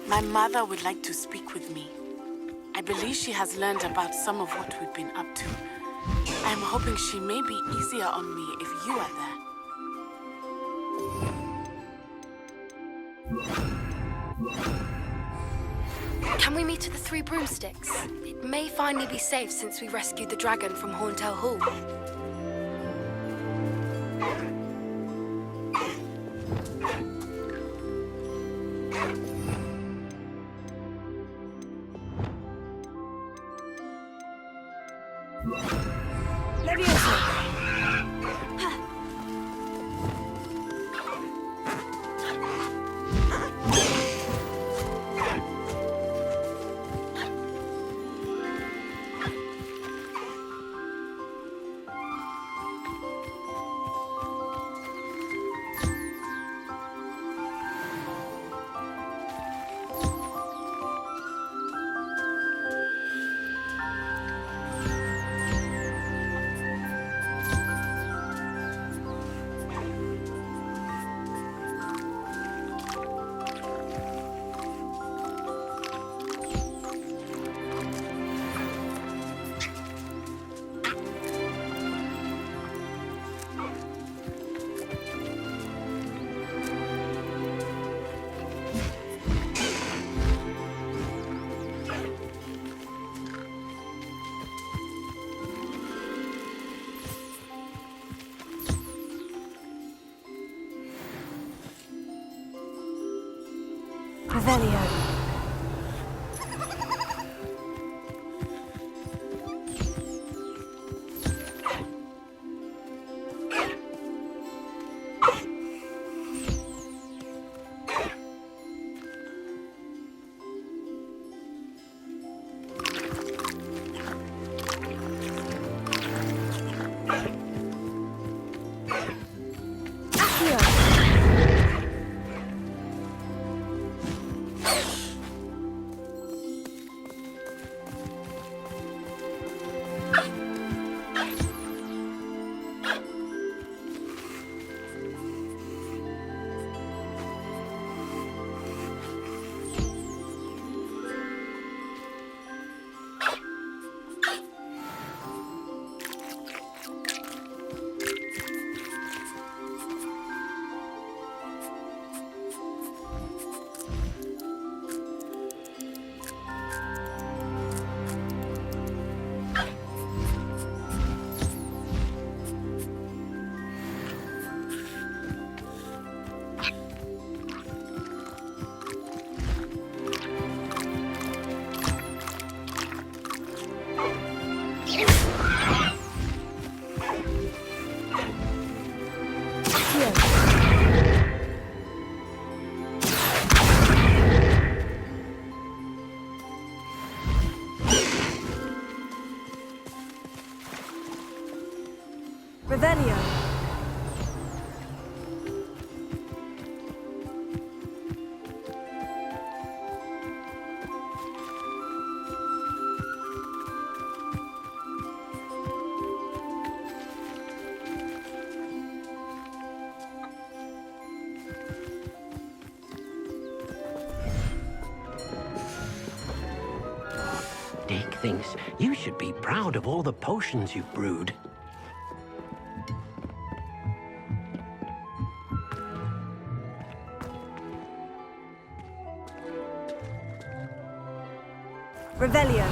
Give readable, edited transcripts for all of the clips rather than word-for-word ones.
My mother would like to speak with me. I believe she has learned about some of what we've been up to. I'm hoping she may be easier on me if you are there. Can we meet at the Three Broomsticks? It may finally be safe since we rescued the dragon from Horntail Hall. Revelio. Revelio. Dick thinks you should be proud of all the potions you've brewed. Revelio.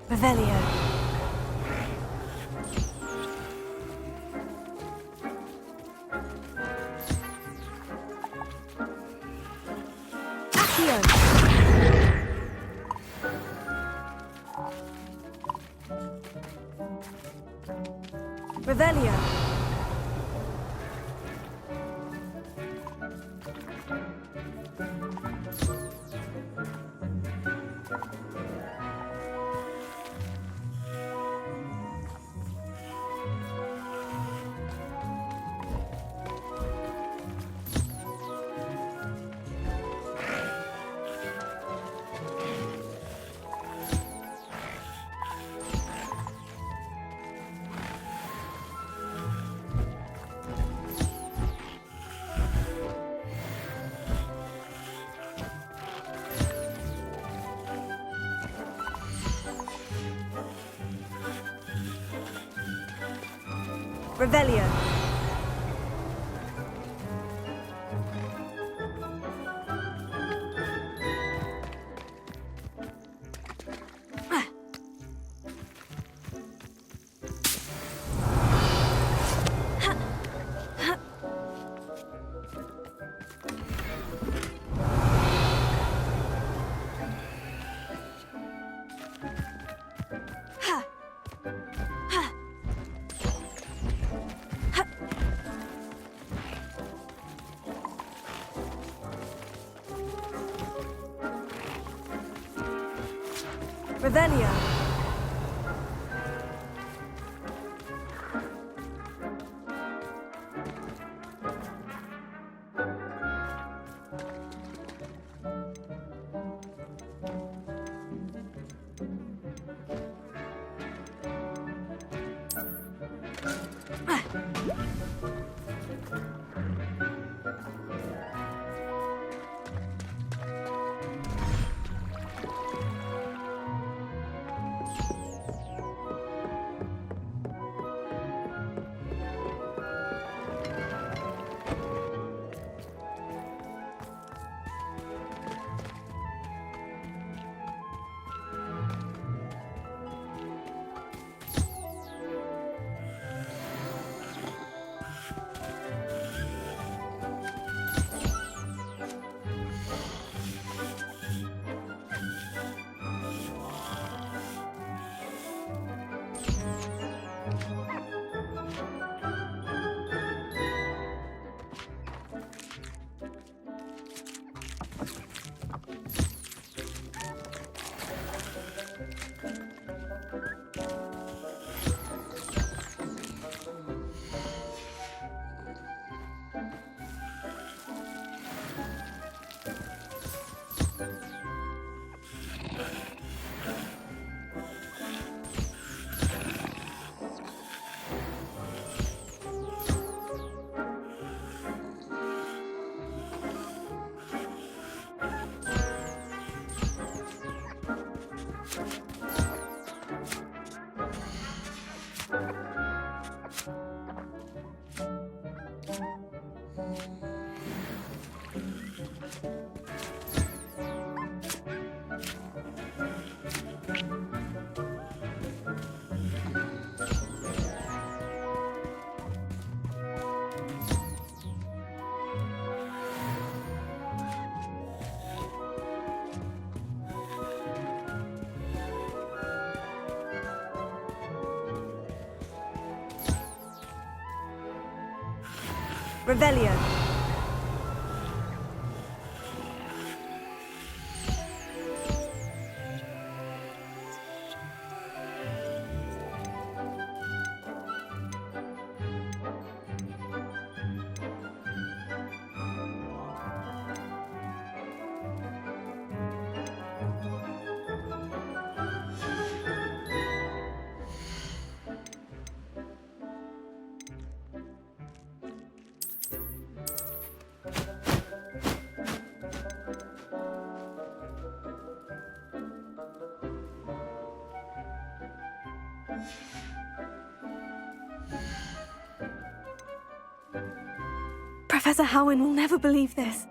Revelio. Accio. Revelio. Revelio. Revelio. Revelio. Professor Howin will never believe this.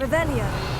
Revelio.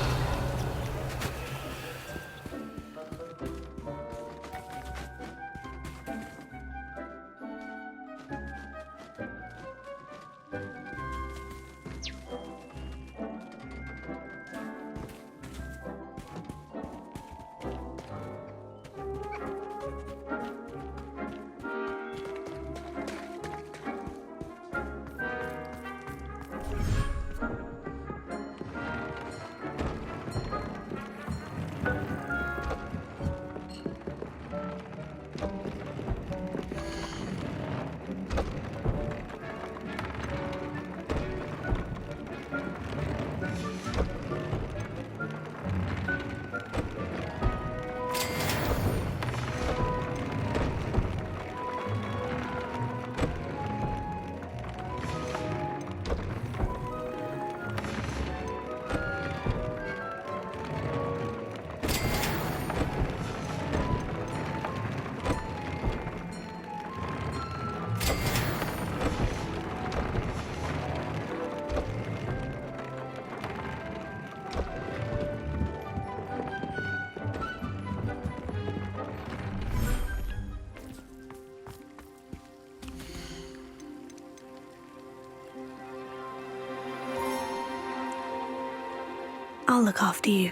I'll look after you.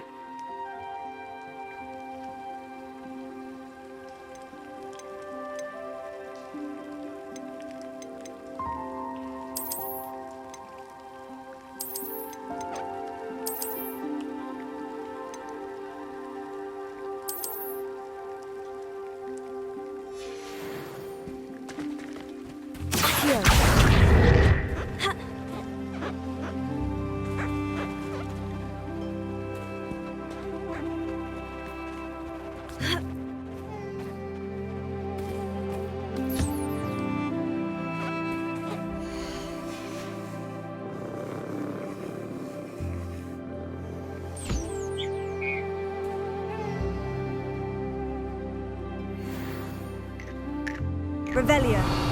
Here. Revelio.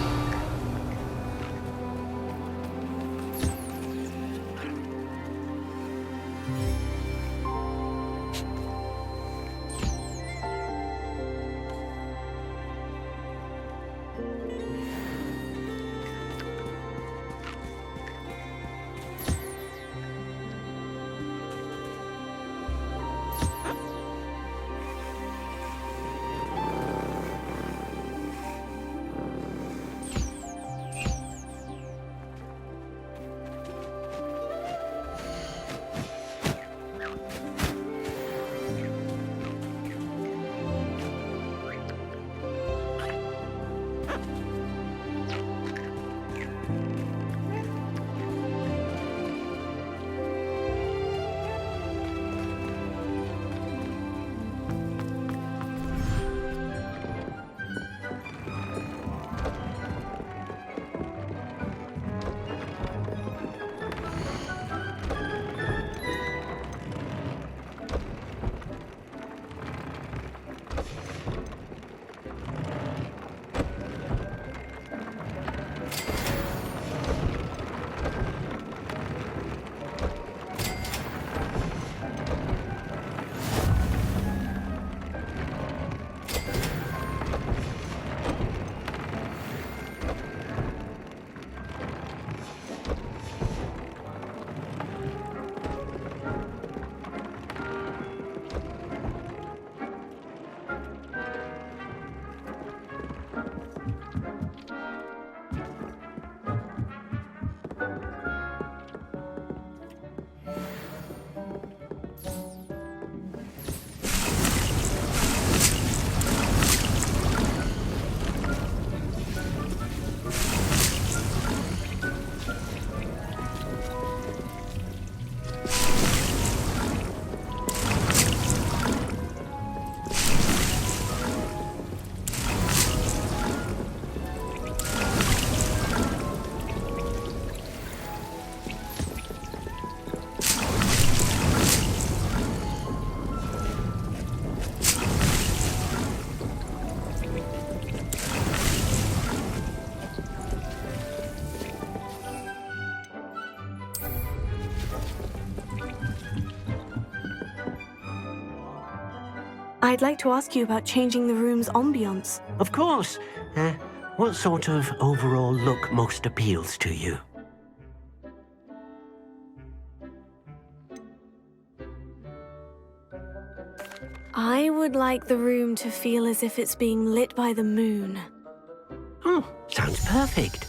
I'd like to ask you about changing the room's ambiance. Of course. What sort of overall look most appeals to you? I would like the room to feel as if it's being lit by the moon. Oh, sounds perfect.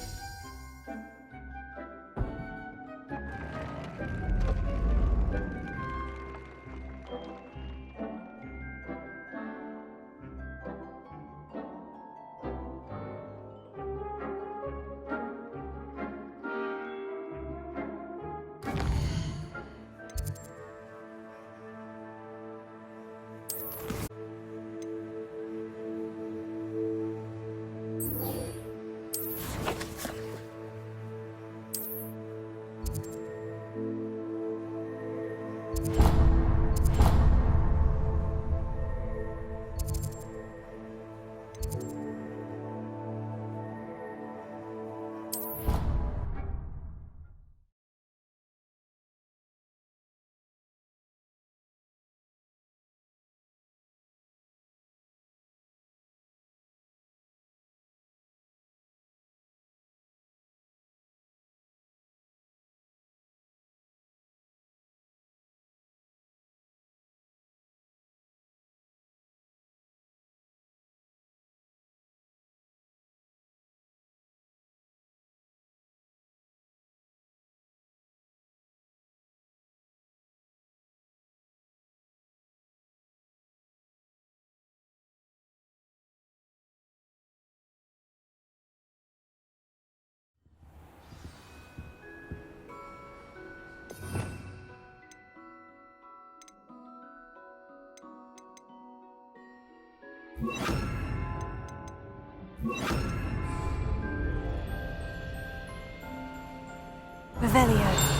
Revelio.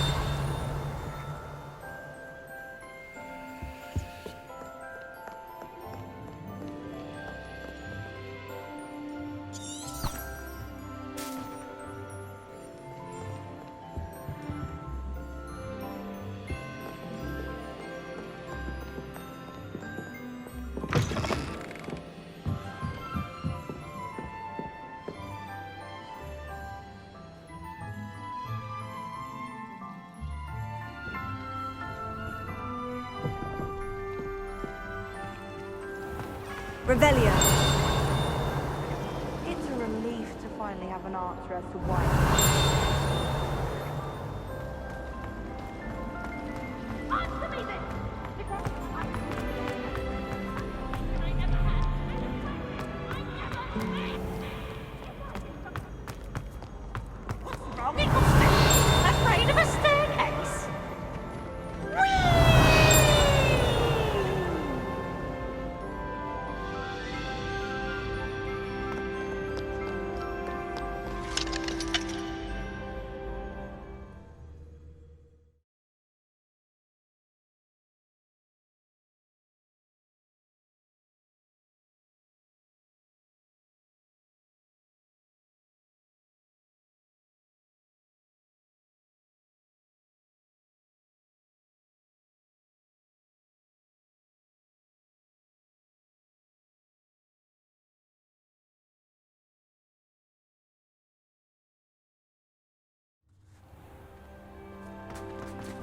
Revelio. It's a relief to finally have an answer as to why. Afraid of a staircase?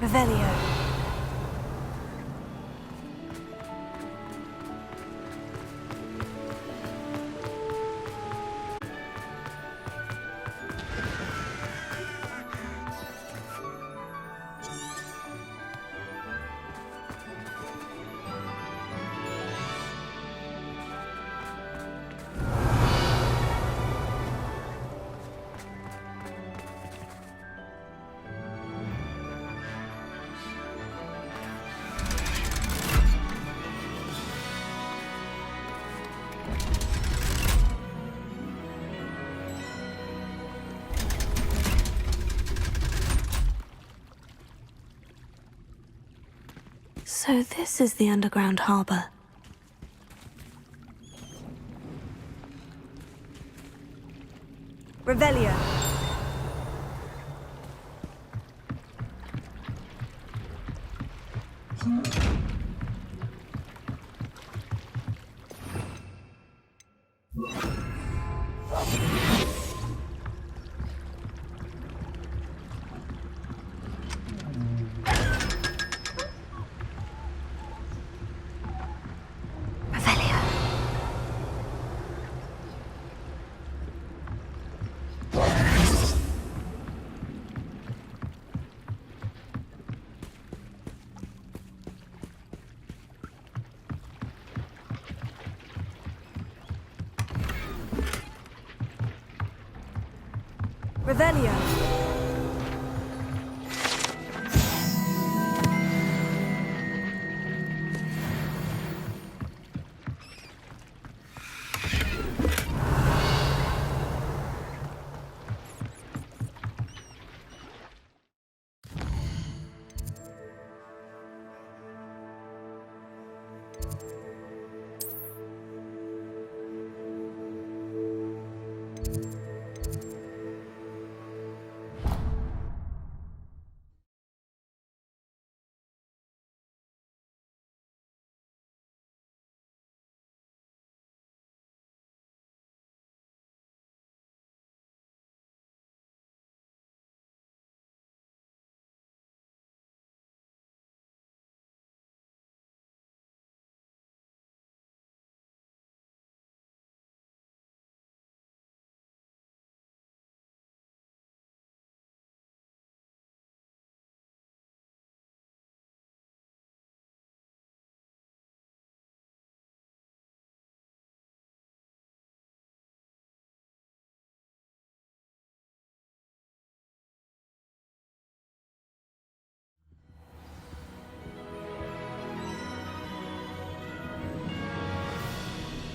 Revelio. So this is the underground harbor. Revelio. Revelio.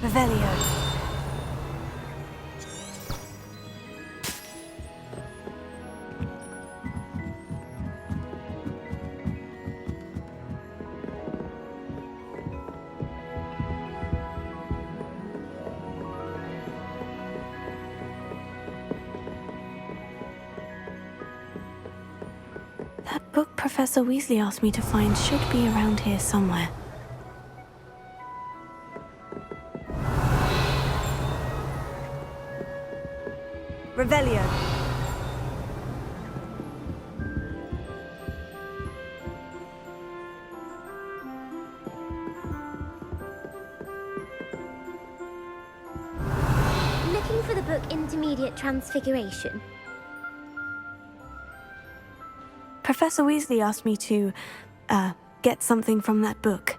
Revelio. That book Professor Weasley asked me to find should be around here somewhere. Revelio. Looking for the book Intermediate Transfiguration. Professor Weasley asked me to, get something from that book.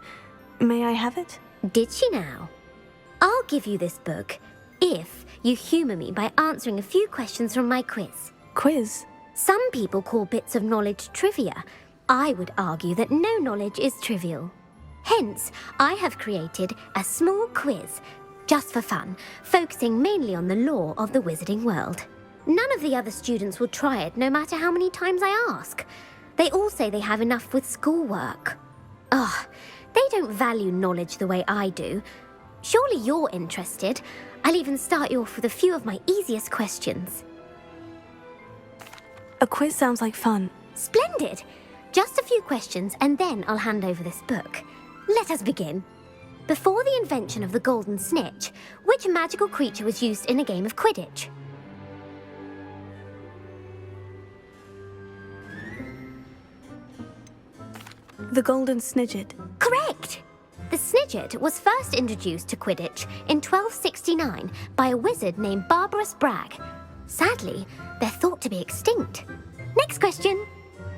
May I have it? Did she now? I'll give you this book if you humour me by answering a few questions from my quiz. Quiz? Some people call bits of knowledge trivia. I would argue that no knowledge is trivial. Hence, I have created a small quiz, just for fun, focusing mainly on the lore of the wizarding world. None of the other students will try it, no matter how many times I ask. They all say they have enough with schoolwork. Ugh, they don't value knowledge the way I do. Surely you're interested. I'll even start you off with a few of my easiest questions. A quiz sounds like fun. Splendid! Just a few questions and then I'll hand over this book. Let us begin. Before the invention of the golden snitch, which magical creature was used in a game of Quidditch? The Golden Snidget. Correct! The Snidget was first introduced to Quidditch in 1269 by a wizard named Barbarous Bragg. Sadly, they're thought to be extinct. Next question.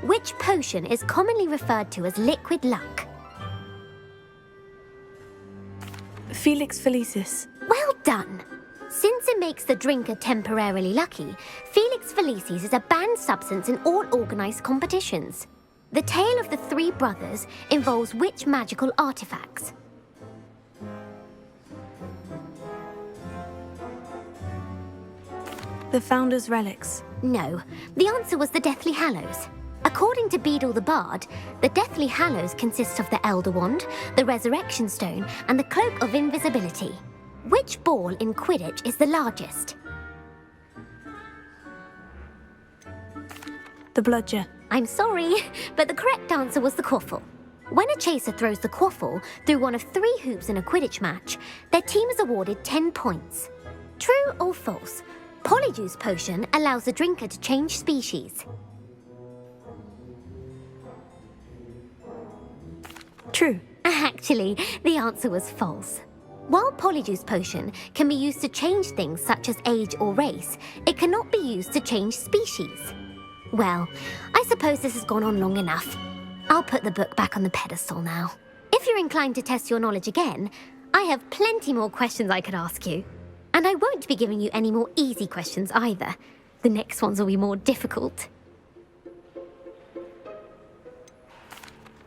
Which potion is commonly referred to as liquid luck? Felix Felicis. Well done! Since it makes the drinker temporarily lucky, Felix Felicis is a banned substance in all organised competitions. The tale of the three brothers involves which magical artifacts? The Founder's Relics. No, the answer was the Deathly Hallows. According to Beadle the Bard, the Deathly Hallows consists of the Elder Wand, the Resurrection Stone, and the Cloak of Invisibility. Which ball in Quidditch is the largest? The Bludger. I'm sorry, but the correct answer was the Quaffle. When a chaser throws the Quaffle through one of 3 hoops in a Quidditch match, their team is awarded 10 points. True or false? Polyjuice Potion allows the drinker to change species. True. Actually, the answer was false. While Polyjuice Potion can be used to change things such as age or race, it cannot be used to change species. Well, I suppose this has gone on long enough. I'll put the book back on the pedestal now. If you're inclined to test your knowledge again, I have plenty more questions I could ask you. And I won't be giving you any more easy questions either. The next ones will be more difficult.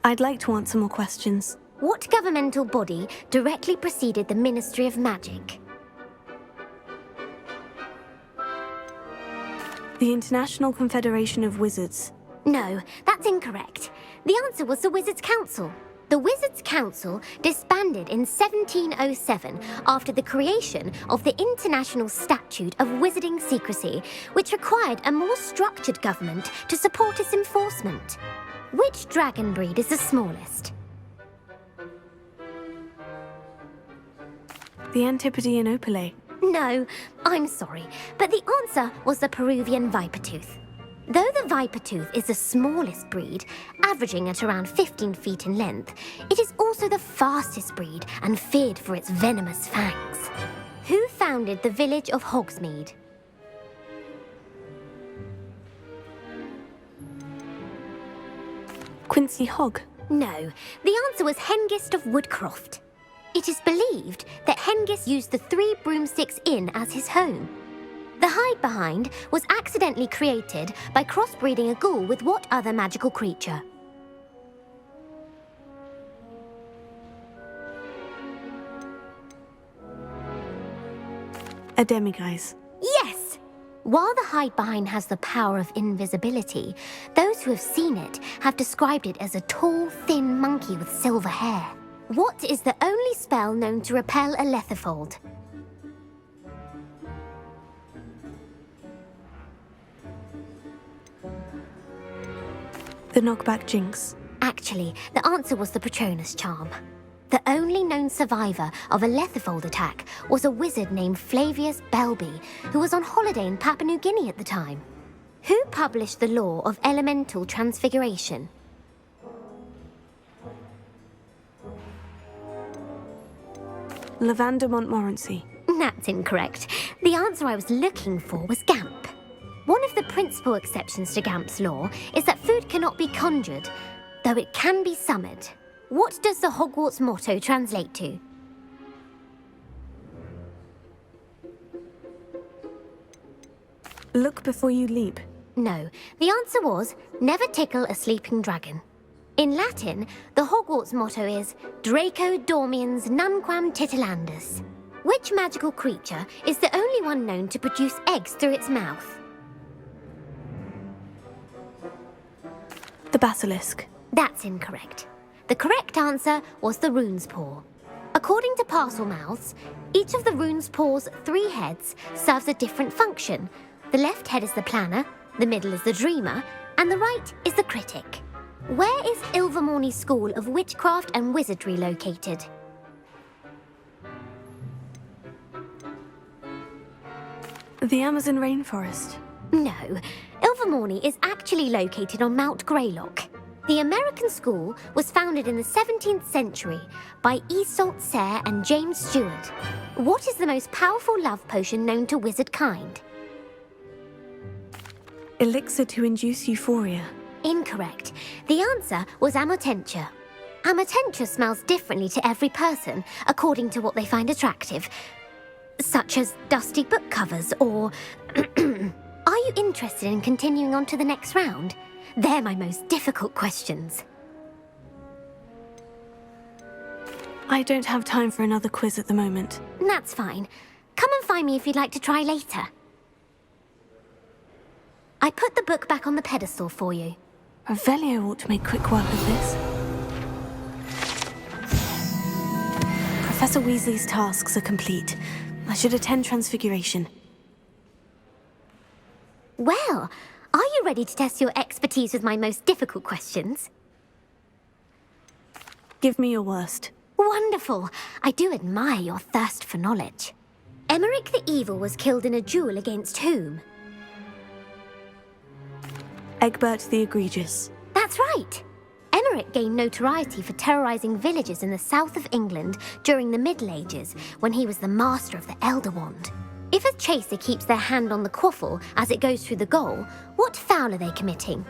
I'd like to answer more questions. What governmental body directly preceded the Ministry of Magic? The International Confederation of Wizards. No, that's incorrect. The answer was the Wizards' Council. The Wizards' Council disbanded in 1707 after the creation of the International Statute of Wizarding Secrecy, which required a more structured government to support its enforcement. Which dragon breed is the smallest? The Antipodean Opale. No, I'm sorry, but the answer was the Peruvian Vipertooth. Though the Vipertooth is the smallest breed, averaging at around 15 feet in length, it is also the fastest breed and feared for its venomous fangs. Who founded the village of Hogsmeade? Quincy Hogg. No, the answer was Hengist of Woodcroft. It is believed that Hengist used the Three Broomsticks Inn as his home. The hide-behind was accidentally created by crossbreeding a ghoul with what other magical creature? A demiguise. Yes! While the hide-behind has the power of invisibility, those who have seen it have described it as a tall, thin monkey with silver hair. What is the only spell known to repel a letherfold? The knockback jinx. Actually, the answer was the Patronus charm. The only known survivor of a letherfold attack was a wizard named Flavius Belby, who was on holiday in Papua New Guinea at the time. Who published the law of elemental transfiguration? Lavanda Montmorency. That's incorrect. The answer I was looking for was Gamp. One of the principal exceptions to Gamp's law is that food cannot be conjured, though it can be summoned. What does the Hogwarts motto translate to? Look before you leap. No, the answer was never tickle a sleeping dragon. In Latin, the Hogwarts motto is Draco dormiens nunquam titilandus. Which magical creature is the only one known to produce eggs through its mouth? The basilisk. That's incorrect. The correct answer was the rune's paw. According to Parselmouths, each of the rune's paw's 3 heads serves a different function. The left head is the planner, the middle is the dreamer, and the right is the critic. Where is Ilvermorny School of Witchcraft and Wizardry located? The Amazon rainforest. No, Ilvermorny is actually located on Mount Greylock. The American school was founded in the 17th century by Iseult Sayre and James Stewart. What is the most powerful love potion known to wizard kind? Elixir to induce euphoria. Incorrect. The answer was Amotentia. Amotentia smells differently to every person, according to what they find attractive, such as dusty book covers or... Are you interested in continuing on to the next round? They're my most difficult questions. I don't have time for another quiz at the moment. That's fine. Come and find me if you'd like to try later. I put the book back on the pedestal for you. Revelio ought to make quick work of this. Professor Weasley's tasks are complete. I should attend Transfiguration. Well, are you ready to test your expertise with my most difficult questions? Give me your worst. Wonderful. I do admire your thirst for knowledge. Emeric the Evil was killed in a duel against whom? Egbert the Egregious. That's right. Emeric gained notoriety for terrorizing villages in the south of England during the Middle Ages, when he was the master of the Elder Wand. If a chaser keeps their hand on the quaffle as it goes through the goal, what foul are they committing?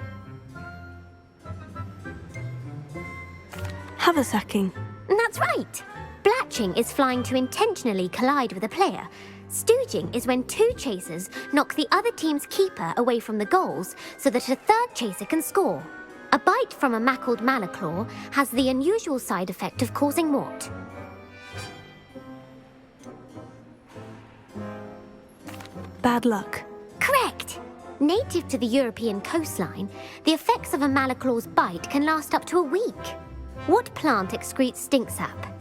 Haversacking. That's right. Blatching is flying to intentionally collide with a player. Stooging is when two chasers knock the other team's keeper away from the goals so that a third chaser can score. A bite from a mackled malaclaw has the unusual side effect of causing what? Bad luck. Correct! Native to the European coastline, the effects of a malaclaw's bite can last up to a week. What plant excretes stink sap?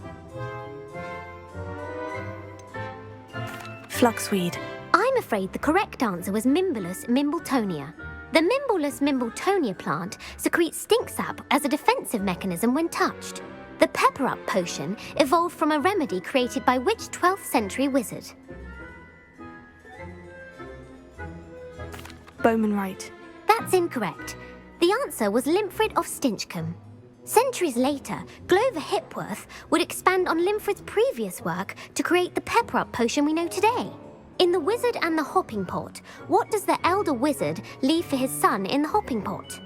Fluxweed. I'm afraid the correct answer was Mimbulus mimbletonia. The Mimbulus mimbletonia plant secretes stink sap as a defensive mechanism when touched. The pepper-up potion evolved from a remedy created by which 12th century wizard? Bowman Wright. That's incorrect. The answer was Limfrid of Stinchcombe. Centuries later, Glover Hipworth would expand on Limfrid's previous work to create the pepper-up potion we know today. In The Wizard and the Hopping Pot, what does the elder wizard leave for his son in the hopping pot?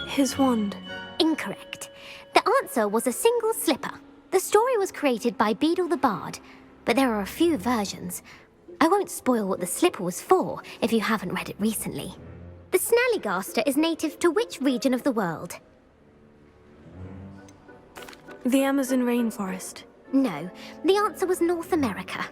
His wand. Incorrect. The answer was a single slipper. The story was created by Beadle the Bard, but there are a few versions. I won't spoil what the slipper was for if you haven't read it recently. The Snallygaster is native to which region of the world? The Amazon rainforest. No, the answer was North America.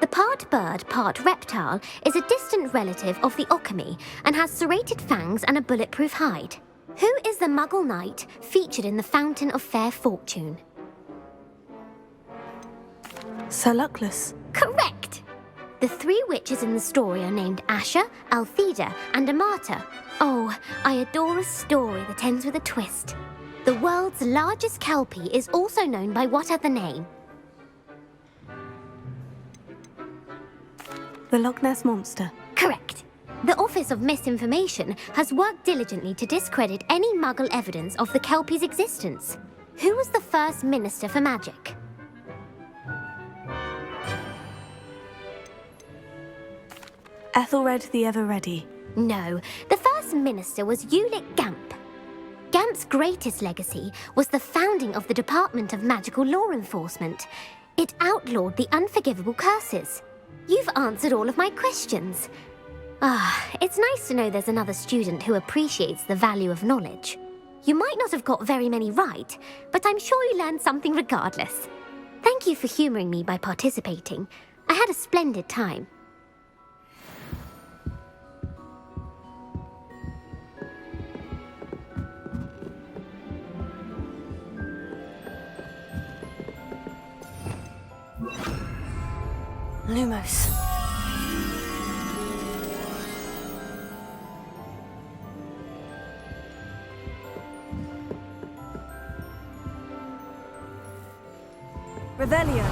The part bird, part reptile is a distant relative of the Occamy and has serrated fangs and a bulletproof hide. Who is the Muggle knight featured in the Fountain of Fair Fortune? Sir Luckless. Correct! The three witches in the story are named Asha, Altheda, and Amata. Oh, I adore a story that ends with a twist. The world's largest kelpie is also known by what other name? The Loch Ness Monster. Correct. The Office of Misinformation has worked diligently to discredit any Muggle evidence of the kelpie's existence. Who was the first Minister for Magic? Ethelred the Ever-Ready. No, the first minister was Ulick Gamp. Gamp's greatest legacy was the founding of the Department of Magical Law Enforcement. It outlawed the unforgivable curses. You've answered all of my questions. It's nice to know there's another student who appreciates the value of knowledge. You might not have got very many right, but I'm sure you learned something regardless. Thank you for humouring me by participating. I had a splendid time. Lumos. Revelio.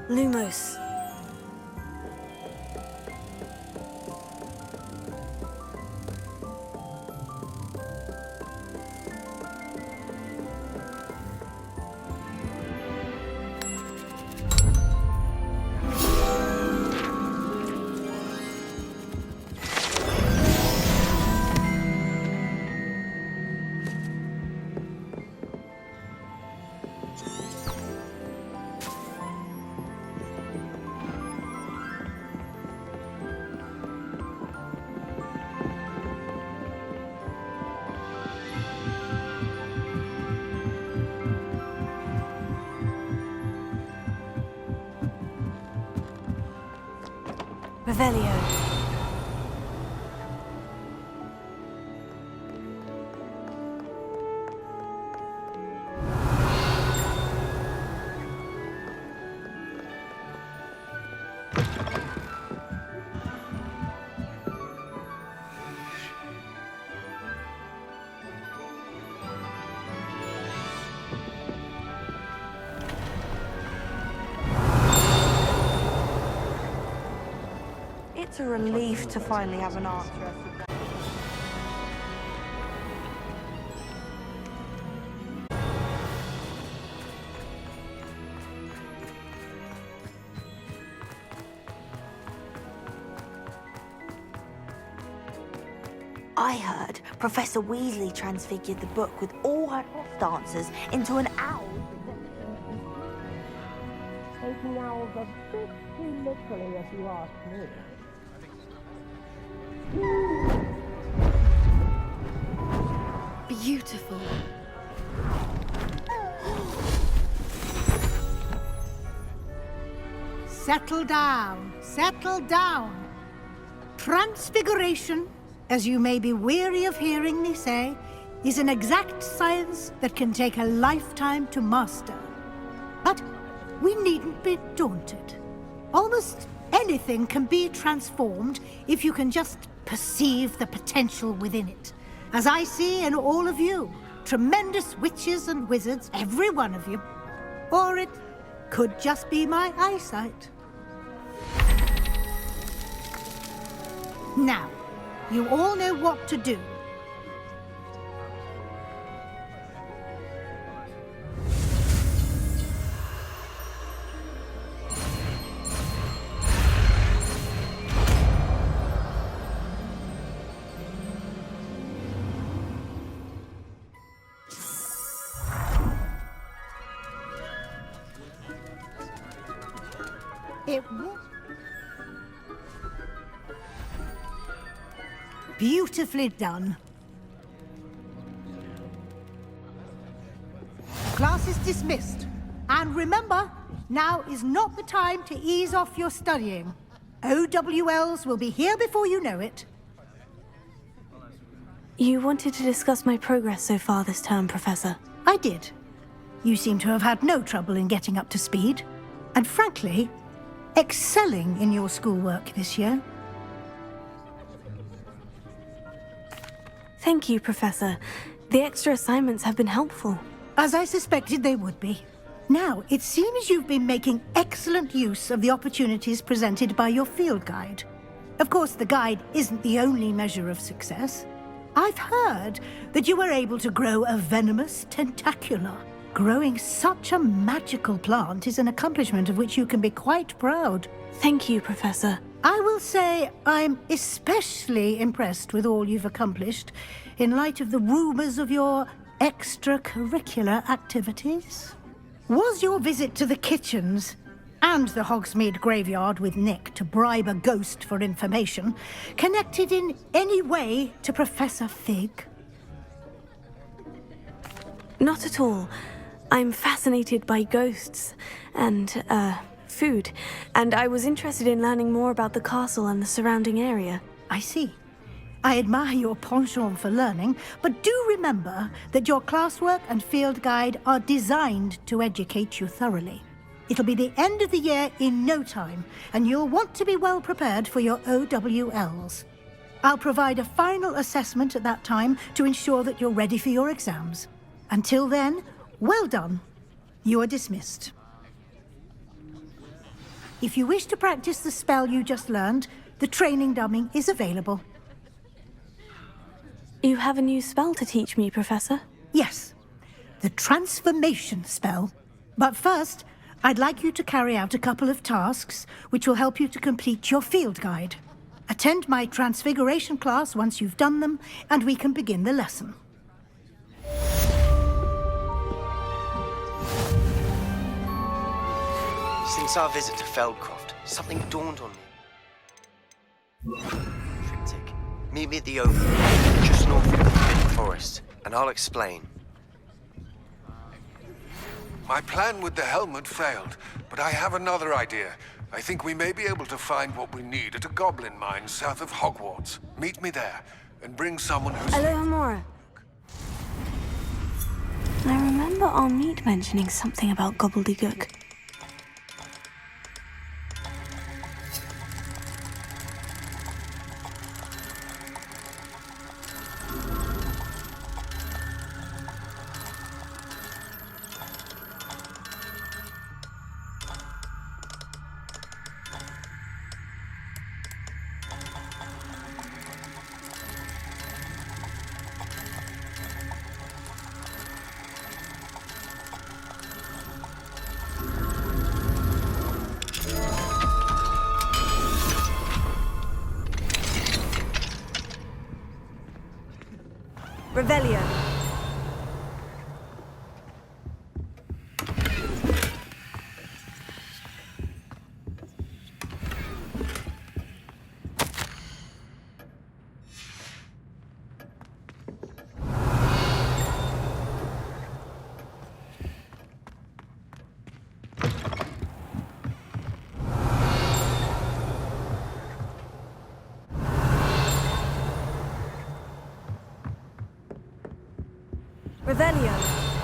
Lumos. Revelio. It's a relief to finally have an answer. I heard Professor Weasley transfigured the book with all her lost answers into an owl. Taking owls a bit too literally, if you ask me. Beautiful. Settle down, settle down. Transfiguration, as you may be weary of hearing me say, is an exact science that can take a lifetime to master. But we needn't be daunted. Almost anything can be transformed if you can just perceive the potential within it. As I see in all of you, tremendous witches and wizards, every one of you. Or it could just be my eyesight. Now, you all know what to do. It was beautifully done. Class is dismissed. And remember, now is not the time to ease off your studying. OWLs will be here before you know it. You wanted to discuss my progress so far this term, Professor. I did. You seem to have had no trouble in getting up to speed. And frankly, excelling in your schoolwork this year. Thank you, Professor. The extra assignments have been helpful. As I suspected they would be. Now, it seems you've been making excellent use of the opportunities presented by your field guide. Of course, the guide isn't the only measure of success. I've heard that you were able to grow a venomous tentacula. Growing such a magical plant is an accomplishment of which you can be quite proud. Thank you, Professor. I will say I'm especially impressed with all you've accomplished in light of the rumors of your extracurricular activities. Was your visit to the kitchens and the Hogsmeade graveyard with Nick to bribe a ghost for information connected in any way to Professor Fig? Not at all. I'm fascinated by ghosts and, food, and I was interested in learning more about the castle and the surrounding area. I see. I admire your penchant for learning, but do remember that your classwork and field guide are designed to educate you thoroughly. It'll be the end of the year in no time, and you'll want to be well prepared for your OWLs. I'll provide a final assessment at that time to ensure that you're ready for your exams. Until then, well done. You are dismissed. If you wish to practice the spell you just learned, the training dummy is available. You have a new spell to teach me, Professor? Yes, the transformation spell. But first, I'd like you to carry out a couple of tasks which will help you to complete your field guide. Attend my transfiguration class once you've done them, and we can begin the lesson. Since our visit to Feldcroft, something dawned on me. Triptych. Meet me at the Oval, just north of the Forbidden Forest, and I'll explain. My plan with the helmet failed, but I have another idea. I think we may be able to find what we need at a goblin mine south of Hogwarts. Meet me there, and bring someone who's... Alohomora. I remember our meet mentioning something about gobbledygook. Revelio. Revelio.